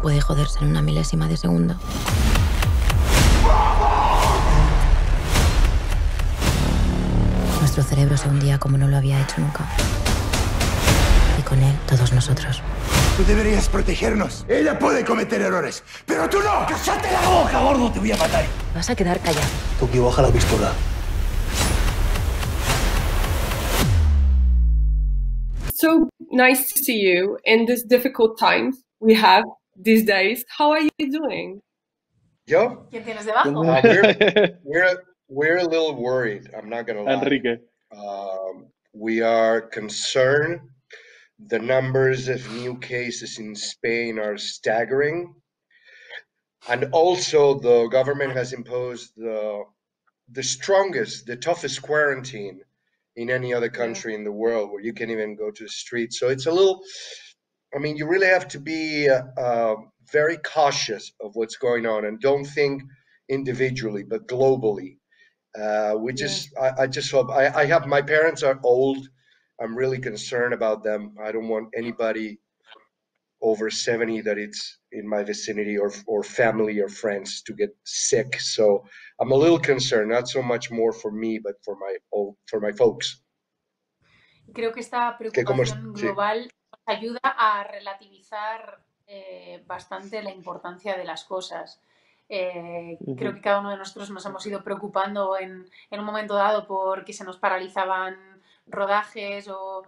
puede joderse en una milésima de segundo. Nuestro cerebro se hundía como no lo había hecho nunca. Y con él, todos nosotros. Tú deberías protegernos. Ella puede cometer errores, pero tú no. ¡Cállate la boca, gordo! Te voy a matar. Vas a quedar callado. Tokio, baja la pistola. So nice to see you in these difficult times we have these days. How are you doing? Yo? ¿Quién tienes debajo? We're a little worried. I'm not gonna lie. Enrique. We are concerned. The numbers of new cases in Spain are staggering. And also the government has imposed the strongest, the toughest quarantine in any other country in the world, where you can't even go to the street. So it's a little, I mean, you really have to be very cautious of what's going on, and don't think individually, but globally. I just hope, I have, my parents are old. I'm really concerned about them. I don't want anybody over 70 that it's in my vicinity or family or friends to get sick. So I'm a little concerned, not so much more for me, but for my folks. Creo que esta preocupación global nos ayuda a relativizar bastante la importancia de las cosas. Creo que cada uno de nosotros nos hemos ido preocupando en un momento dado porque se nos paralizaban rodajes o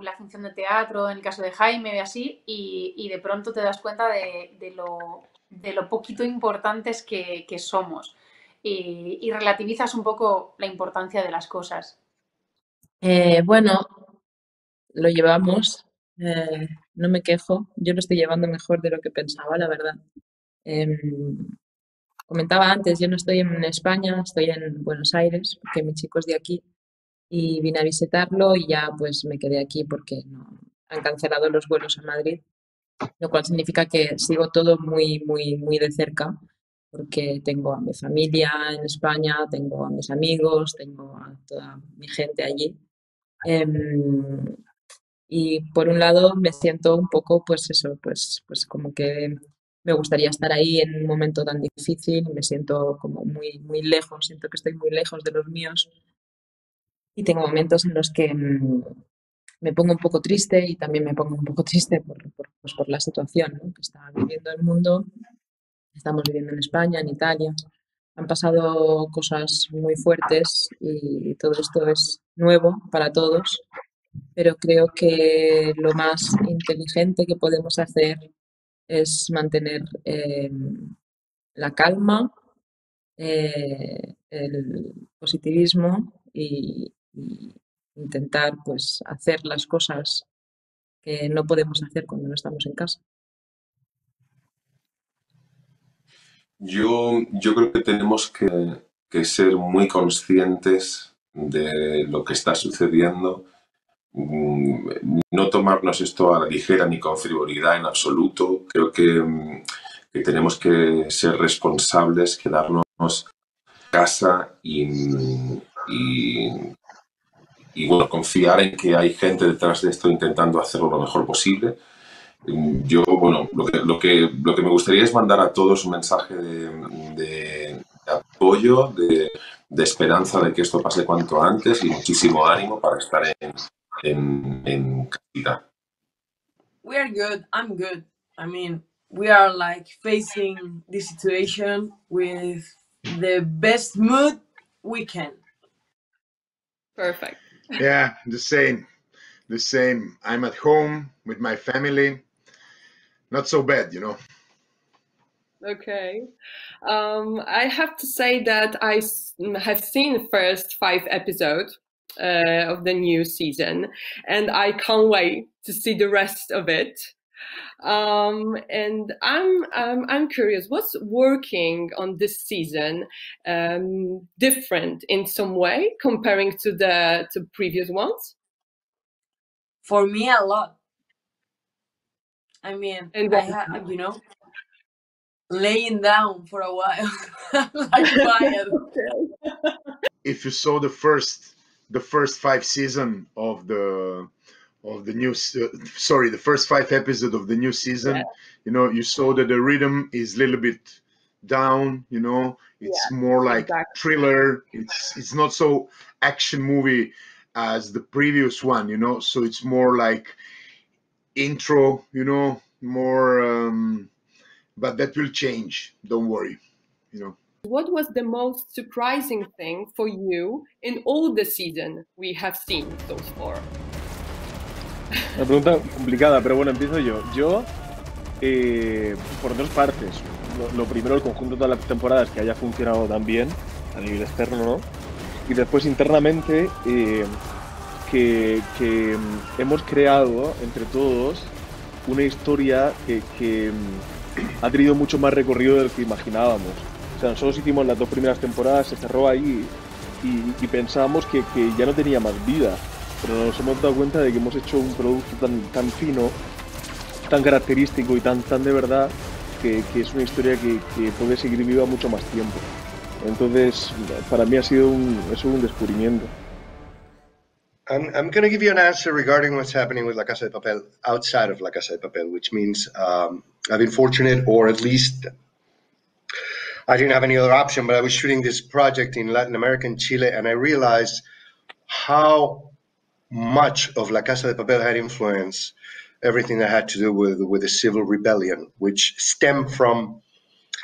la función de teatro, en el caso de Jaime y así, y de pronto te das cuenta de lo poquito importantes que somos y relativizas un poco la importancia de las cosas. Bueno, lo llevamos, no me quejo, yo lo estoy llevando mejor de lo que pensaba, la verdad. Comentaba antes, yo no estoy en España, estoy en Buenos Aires, porque mi chico es de aquí, y vine a visitarlo y ya pues me quedé aquí porque no, han cancelado los vuelos a Madrid, lo cual significa que sigo todo muy, muy, muy de cerca, porque tengo a mi familia en España, tengo a mis amigos, tengo a toda mi gente allí. Y por un lado me siento un poco, pues eso, pues como que me gustaría estar ahí en un momento tan difícil, me siento como muy, muy lejos, siento que estoy muy lejos de los míos y tengo momentos en los que me pongo un poco triste y también me pongo un poco triste por la situación, ¿no?, que está viviendo el mundo, estamos viviendo en España, en Italia. Han pasado cosas muy fuertes y todo esto es nuevo para todos, pero creo que lo más inteligente que podemos hacer es mantener la calma, el positivismo y intentar pues hacer las cosas que no podemos hacer cuando no estamos en casa. Yo creo que tenemos que ser muy conscientes de lo que está sucediendo, no tomarnos esto a la ligera ni con frivolidad en absoluto. Creo que tenemos que ser responsables, quedarnos en casa y bueno, confiar en que hay gente detrás de esto intentando hacerlo lo mejor posible. Yo, bueno, lo que me gustaría es mandar a todos un mensaje de apoyo, de esperanza de que esto pase cuanto antes y muchísimo ánimo para estar en casita. We are good. I'm good. I mean, we are like facing this situation with the best mood we can. Perfect. Yeah, the same. I'm at home with my family. Not so bad, you know. Okay. I have to say that I have seen the first 5 episodes of the new season, and I can't wait to see the rest of it. And I'm curious, what's working on this season different in some way comparing to the previous ones? For me, a lot. I mean, I have, you know, laying down for a while, like quiet. If you saw the first 5 seasons of of the new, sorry, the first 5 episodes of the new season, you know, you saw that the rhythm is a little bit down, you know, it's more like thriller. It's not so action movie as the previous one, you know, so it's more like intro, you know, more, but that will change, don't worry, you know. What was the most surprising thing for you in all the season we have seen so far? Una pregunta complicada, pero bueno, empiezo yo. Yo, por dos partes. Lo primero, el conjunto de todas las temporadas que haya funcionado tan bien, a nivel externo, ¿no? Y después, internamente, que hemos creado, entre todos, una historia que ha tenido mucho más recorrido del que imaginábamos. O sea, nosotros hicimos las 2 primeras temporadas, se cerró ahí y pensábamos que ya no tenía más vida. Pero nos hemos dado cuenta de que hemos hecho un producto tan fino, tan característico y tan de verdad, que es una historia que puede seguir viva mucho más tiempo. Entonces, para mí ha sido un descubrimiento. I'm going to give you an answer regarding what's happening with La Casa de Papel outside of La Casa de Papel, which means I've been fortunate, or at least I didn't have any other option, but I was shooting this project in Latin America and Chile, and I realized how much of La Casa de Papel had influenced everything that had to do with the civil rebellion, which stemmed from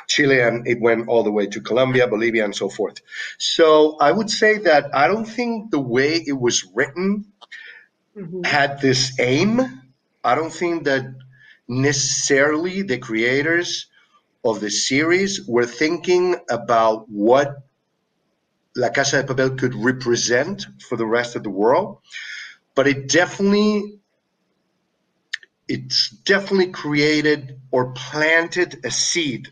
Chile, and it went all the way to Colombia, Bolivia, and so forth. So I would say that I don't think the way it was written had this aim. I don't think that necessarily the creators of the series were thinking about what La Casa de Papel could represent for the rest of the world, but it's definitely created or planted a seed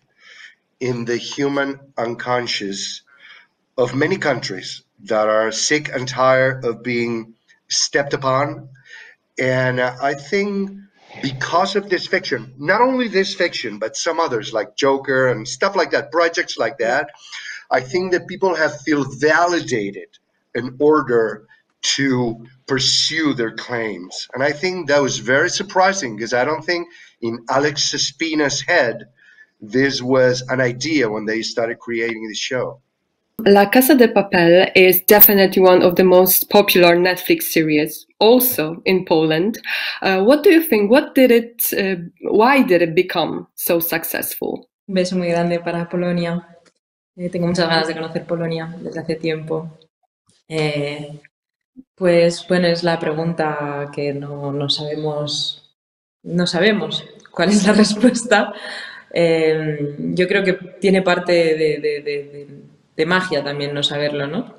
in the human unconscious of many countries that are sick and tired of being stepped upon. And I think because of this fiction, not only this fiction, but some others like Joker and stuff like that, projects like that, I think that people have feel validated in order to pursue their claims. And I think that was very surprising, because I don't think in Alex Espina's head this was an idea when they started creating the show. La Casa de Papel is definitely one of the most popular Netflix series, also in Poland. What do you think? Why did it become so successful? Un beso muy grande para Polonia. Tengo muchas ganas de conocer Polonia desde hace tiempo. Pues bueno, es la pregunta que no sabemos cuál es la respuesta. Yo creo que tiene parte de magia también no saberlo, ¿no?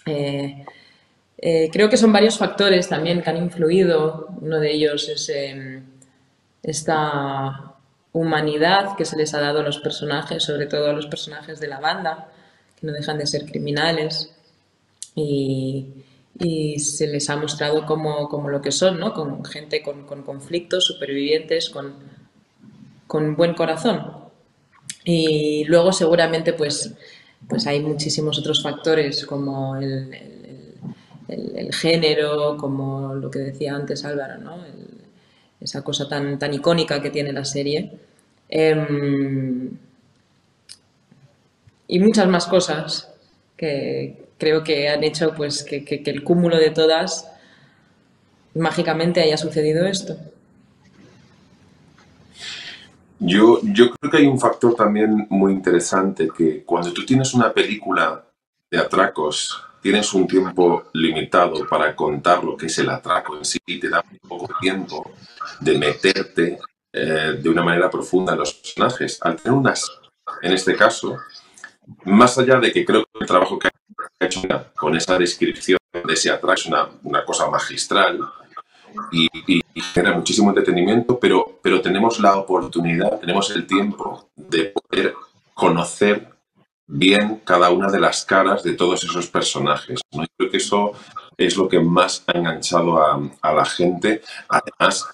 Creo que son varios factores también que han influido. Uno de ellos es esta humanidad que se les ha dado a los personajes, sobre todo a los personajes de la banda, que no dejan de ser criminales, y se les ha mostrado como lo que son, ¿no? Con gente con conflictos, supervivientes, con buen corazón. Y luego seguramente pues hay muchísimos otros factores, como el género, como lo que decía antes Álvaro, ¿no? Esa cosa tan icónica que tiene la serie. Y muchas más cosas que creo que han hecho pues que el cúmulo de todas mágicamente haya sucedido esto. Yo creo que hay un factor también muy interesante, que cuando tú tienes una película de atracos, tienes un tiempo limitado para contar lo que es el atraco en sí, y te da un poco tiempo de meterte de una manera profunda en los personajes. Al tener en este caso, más allá de que creo que el trabajo que ha hecho con esa descripción de ese atraco es una cosa magistral, y genera muchísimo entretenimiento, pero tenemos la oportunidad, tenemos el tiempo de poder conocer bien cada una de las caras de todos esos personajes, ¿no? Yo creo que eso es lo que más ha enganchado a la gente, además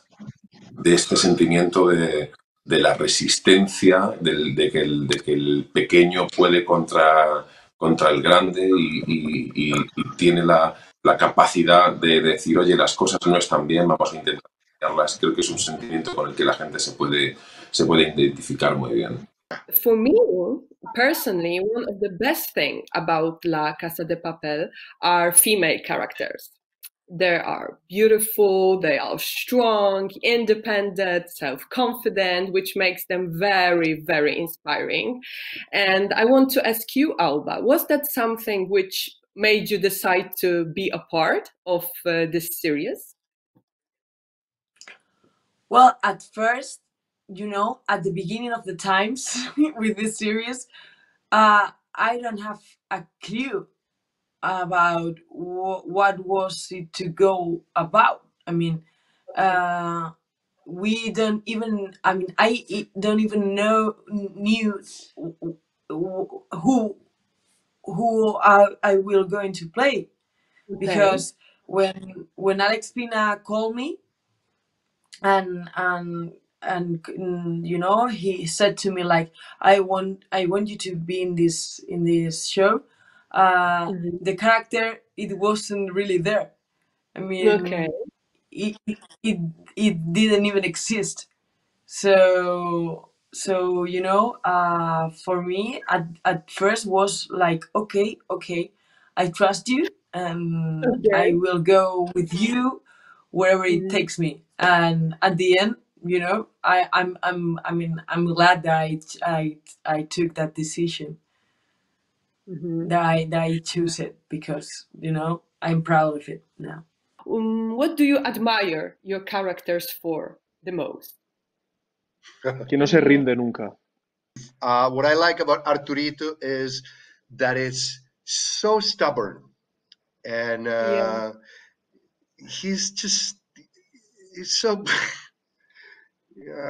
de este sentimiento de la resistencia, de que el pequeño puede contra el grande, y tiene la capacidad de decir, oye, las cosas no están bien, vamos a intentar cambiarlas. Creo que es un sentimiento con el que la gente se puede identificar muy bien. For me, personally, one of the best things about La Casa de Papel are female characters. They are beautiful, they are strong, independent, self-confident, which makes them very, very inspiring. And I want to ask you, Alba, was that something which made you decide to be a part of this series? Well, at first, you know, at the beginning of the times with this series, I don't have a clue about what was it to go about. I mean, we don't even, I mean, I don't even knew who I will going to play. Okay. Because when Alex Pina called me and you know, he said to me like, I want you to be in this show. The character, it wasn't really there. I mean, okay. it didn't even exist. So you know, for me at first was like, okay, I trust you, and okay. I will go with you wherever it takes me. And at the end, you know, I'm glad that I took that decision. That I choose it, because, you know, I'm proud of it now. What do you admire your characters for the most? Que no se rinde nunca. What I like about Arturito is that it's so stubborn, and he's so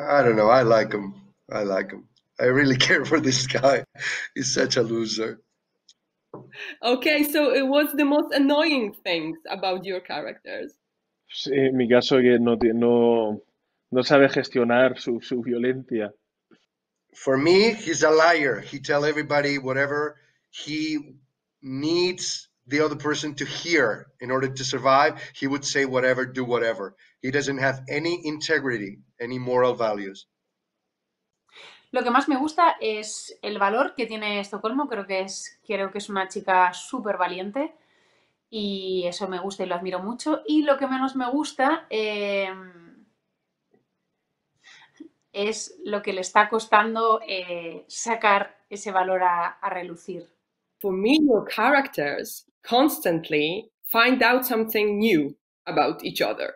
I don't know, I like him. I really care for this guy. He's such a loser. Okay, so what's the most annoying things about your characters? Sí, en mi caso, que no sabe gestionar su violencia. For me, he's a liar. He tells everybody whatever he needs the other person to hear in order to survive. He would say whatever, do whatever. He doesn't have any integrity, any moral values. Lo que más me gusta es el valor que tiene Estocolmo. Creo que es una chica súper valiente y eso me gusta y lo admiro mucho. Y lo que menos me gusta es lo que le está costando sacar ese valor a relucir. For me, your characters constantly find out something new about each other.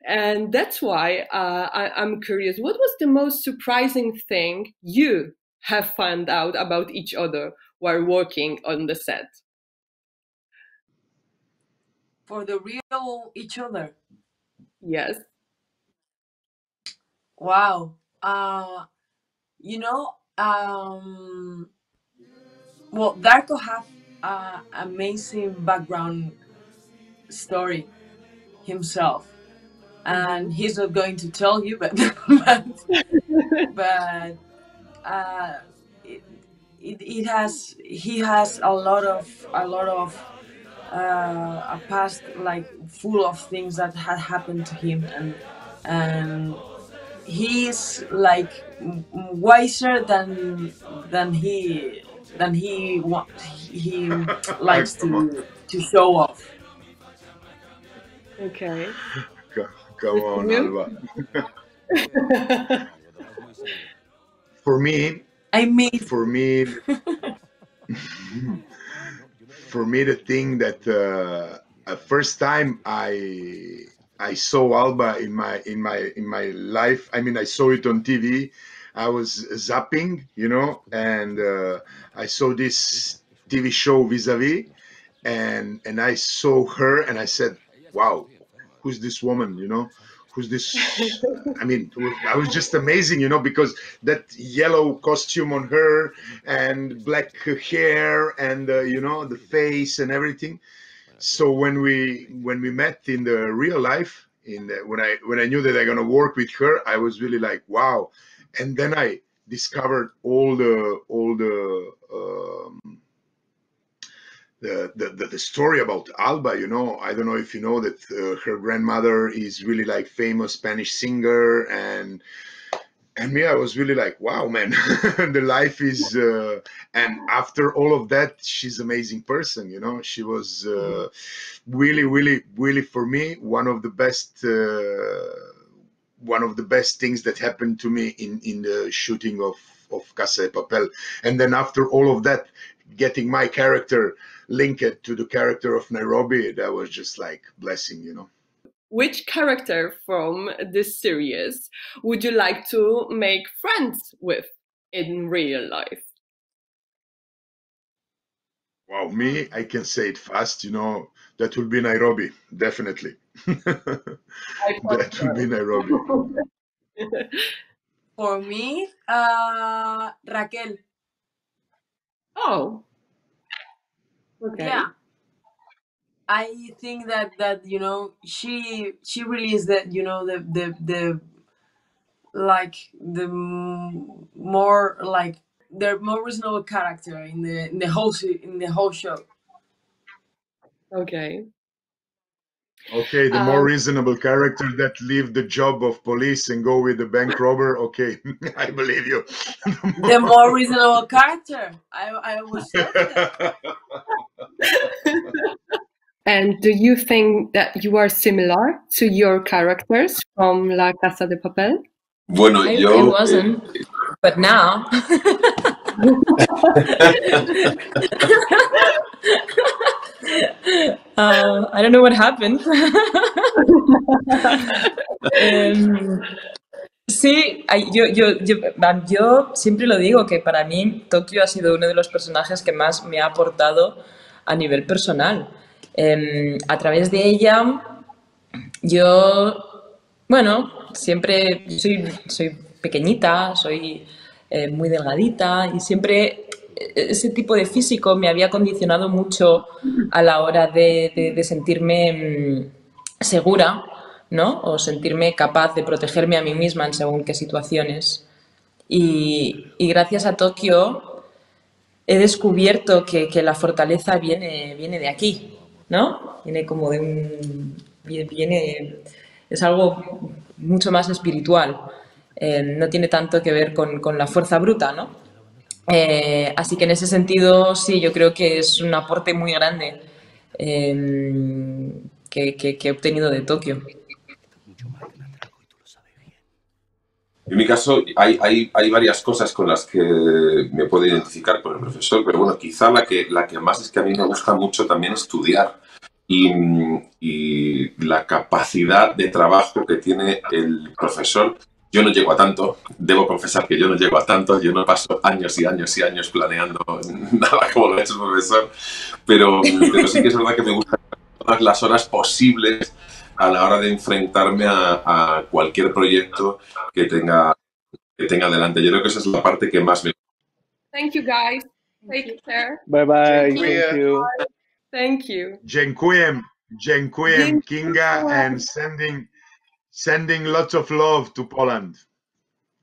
And that's why I'm curious, what was the most surprising thing you have found out about each other while working on the set? For the real each other? Yes. Wow. You know, well, Darko have an amazing background story himself. And he's not going to tell you, but he has a lot of a past like full of things that had happened to him, and he's like wiser than he likes to show off. Okay. Go on, Alba. For me, the thing that first time I saw Alba in my life. I mean, I saw it on TV. I was zapping, you know, and I saw this TV show Vis-a-Vis, and I saw her, and I said, "Wow, who's this woman? You know, who's this?" I mean, I was just amazing, you know, because that yellow costume on her and black hair and you know, the face and everything. So when we met in the real life, when I knew that I'm gonna work with her, I was really like, wow. And then I discovered all the the story about Alba, you know, I don't know if you know that her grandmother is really like famous Spanish singer, and me, I was really like, wow, man, the life is, and after all of that, she's an amazing person, you know. She was really for me one of the best things that happened to me in the shooting of Casa de Papel. And then after all of that, getting my character linked to the character of Nairobi, that was just like blessing, you know. Which character from this series would you like to make friends with in real life? Wow, me, I can say it fast, you know, that will be Nairobi, definitely. That will be Nairobi. For me, Raquel. Oh, okay. Yeah, I think that you know, she really is the, you know, the like the more like the more reasonable character in the whole show. Okay. Okay, the more reasonable character that leave the job of police and go with the bank robber. Okay, I believe you. The more reasonable character. I was saying that. And do you think that you are similar to your characters from La Casa de Papel? Bueno, I wasn't, but now. I don't know what happened. Sí, yo siempre lo digo, que para mí Tokio ha sido uno de los personajes que más me ha aportado a nivel personal. A través de ella, yo, bueno, siempre soy pequeñita, soy muy delgadita, y siempre ese tipo de físico me había condicionado mucho a la hora de sentirme segura, ¿no? O sentirme capaz de protegerme a mí misma en según qué situaciones. Y gracias a Tokio he descubierto que la fortaleza viene de aquí, ¿no? Viene como de es algo mucho más espiritual. No tiene tanto que ver con la fuerza bruta, ¿no? Así que en ese sentido, sí, yo creo que es un aporte muy grande que he obtenido de Tokio. En mi caso, hay varias cosas con las que me puedo identificar con el profesor, pero bueno, quizá la que más es que a mí me gusta mucho también estudiar y la capacidad de trabajo que tiene el profesor. Yo no llego a tanto, debo confesar que yo no llego a tanto, yo no paso años y años y años planeando nada como lo ha hecho el profesor, pero sí que es verdad que me gusta todas las horas posibles a la hora de enfrentarme a cualquier proyecto que tenga delante. Yo creo que esa es la parte que más me gusta. Thank you, guys. Take care. Bye bye. Thank you. Thank you. Dziękuję, Kinga, and sending lots of love to Poland.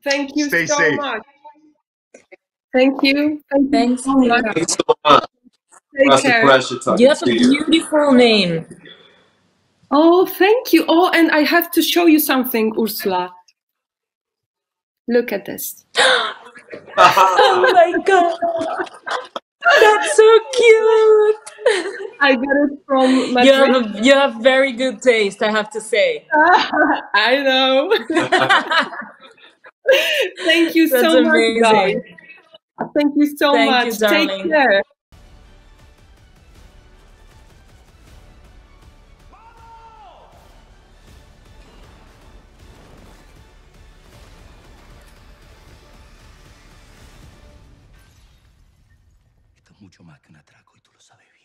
Thank you Stay so safe. much. Thank you. Thanks. Thank you so much. Take care. You have a beautiful name. Oh, thank you. Oh, and I have to show you something, Úrsula. Look at this. Oh my God. That's so cute. I got it from Madrid. You have very good taste, I have to say. I know. Thank you That's so amazing. much, guys. Thank you so much. You, darling. Take care. Mucho más que un atraco y tú lo sabes bien.